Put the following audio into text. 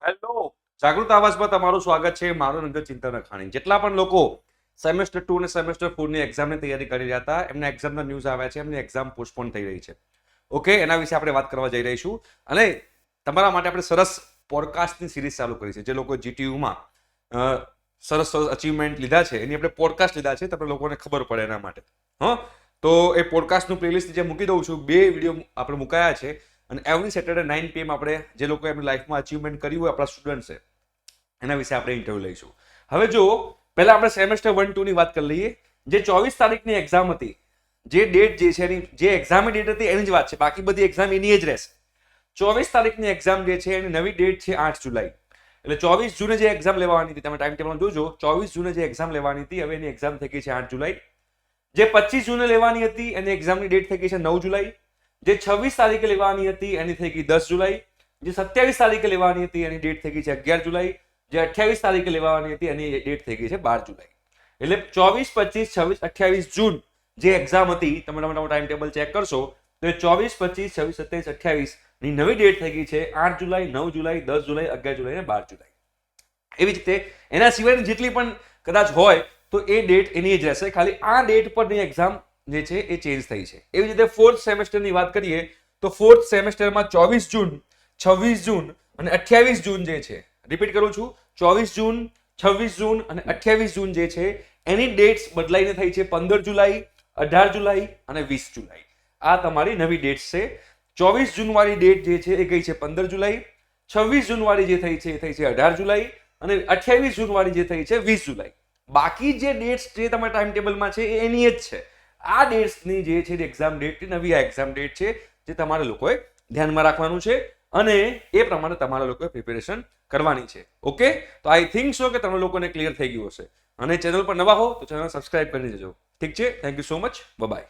Hello, જાગૃત આવાજમાં તમારું સ્વાગત છે. મારું નગર ચિંતન અખાણી. જેટલા પણ લોકો સેમેસ્ટર 2 અને સેમેસ્ટર 4 ની એક્ઝામની તૈયારી કરી રહ્યા હતા, એમના એક્ઝામના ન્યૂઝ આવ્યા છે, એમની એક્ઝામ પોસ્ટપોન થઈ રહી છે. ઓકે, એના વિશે આપણે વાત કરવા જઈ રહીશું. અને તમારા માટે આપણે સરસ પોડકાસ્ટની સિરીઝ ચાલુ કરી છે. જે લોકો જીટીયુમાં સરસ સરસ અચીવમેન્ટ લીધા છે, એની આપણે પોડકાસ્ટ લીધા છે, તમને લોકોને ખબર પડે એના માટે. તો એ પોડકાસ્ટનું પ્લેલિસ્ટ જે મૂકી દઉં છું, 2 વિડીયો આપણે મુકાયા છે. અને એવરી સેટરડે 9 PM આપણે જે લોકો એમની લાઈફમાં અચીવમેન્ટ કર્યું હોય આપણા સ્ટુડન્ટ્સે, એના વિશે આપણે ઇન્ટરવ્યુ લઈશું. હવે જો પહેલા આપણે સેમેસ્ટર 1-2 ની વાત કરી લઈએ. જે 24 તારીખની એક્ઝામ હતી, જે ડેટ જે છે એની, જે એક્ઝામની ડેટ હતી એની જ વાત છે, બાકી બધી એક્ઝામ એની જ રહેશે. 24 તારીખની એક્ઝામ જે છે એની નવી ડેટ છે 8 જુલાઈ. એટલે 24 જૂને જે એક્ઝામ લેવાની હતી, તમે ટાઈમ ટેબલ જોજો, 24 જૂને જે એક્ઝામ લેવાની હતી, હવે એની એક્ઝામ થઈ ગઈ છે 8 જુલાઈ. જે 25 જૂને લેવાની હતી એની એક્ઝામની ડેટ થઈ ગઈ છે 9 જુલાઈ. જે 26 તારીખે લેવાની હતી એની થઈ ગઈ 10 જુલાઈ. જે 27 તારીખે લેવાની હતી એની ડેટ થઈ ગઈ છે 11 જુલાઈ. જે 28 તારીખે લેવાની હતી એની ડેટ થઈ ગઈ છે 12 જુલાઈ. એટલે 24, 25, 26, 28 જૂન જે એક્ઝામ હતી, તમે તમારું ટાઈમ ટેબલ ચેક કરશો તો 24, 25, 26, 27, 28 ની નવી ડેટ થઈ ગઈ છે 8 જુલાઈ, 9 જુલાઈ, 10 જુલાઈ, 11 જુલાઈ અને 12 જુલાઈ. એવી જ રીતે એના સિવાયની જેટલી પણ કદાચ હોય તો એ ડેટ એની જ રહેશે. ખાલી આ ડેટ પરની એક્ઝામ જે છે એ ચેન્જ થઈ છે. એવી રીતે ફોર્થ સેમેસ્ટરની વાત કરીએ તો ફોર્થ સેમેસ્ટરમાં 24 જૂન, 26 જૂન અને 28 જૂન જે છે, રિપીટ કરું છું, 24 જૂન, 26 જૂન અને 28 જૂન જે છે એની ડેટ્સ બદલાઈને થઈ છે 15 જુલાઈ, 18 જુલાઈ અને 20 જુલાઈ. આ તમારી નવી ડેટ્સ છે. 24 જૂન વાળી ડેટ જે છે એ ગઈ છે 15 જુલાઈ, 26 જૂન વાળી જે થઈ છે એ થઈ છે 18 જુલાઈ અને 28 જૂન વાળી જે થઈ છે 20 જુલાઈ. બાકી જે ડેટ્સ જે તમારા ટાઈમ ટેબલમાં છે એ એની જ છે. આ ડેટ્સની જે છે એક્ઝામ ડેટ, નવી આ એક્ઝામ ડેટ છે, જે તમારે લોકોએ ધ્યાનમાં રાખવાનું છે અને એ પ્રમાણે તમારા લોકોએ પ્રિપેરેશન કરવાની છે. ઓકે, તો આઈ થિંક સો કે તમે લોકોને ક્લિયર થઈ ગયું હશે. અને ચેનલ પર નવા હો તો ચેનલ સબસ્ક્રાઇબ કરી દેજો. ઠીક છે, thank you so much, by.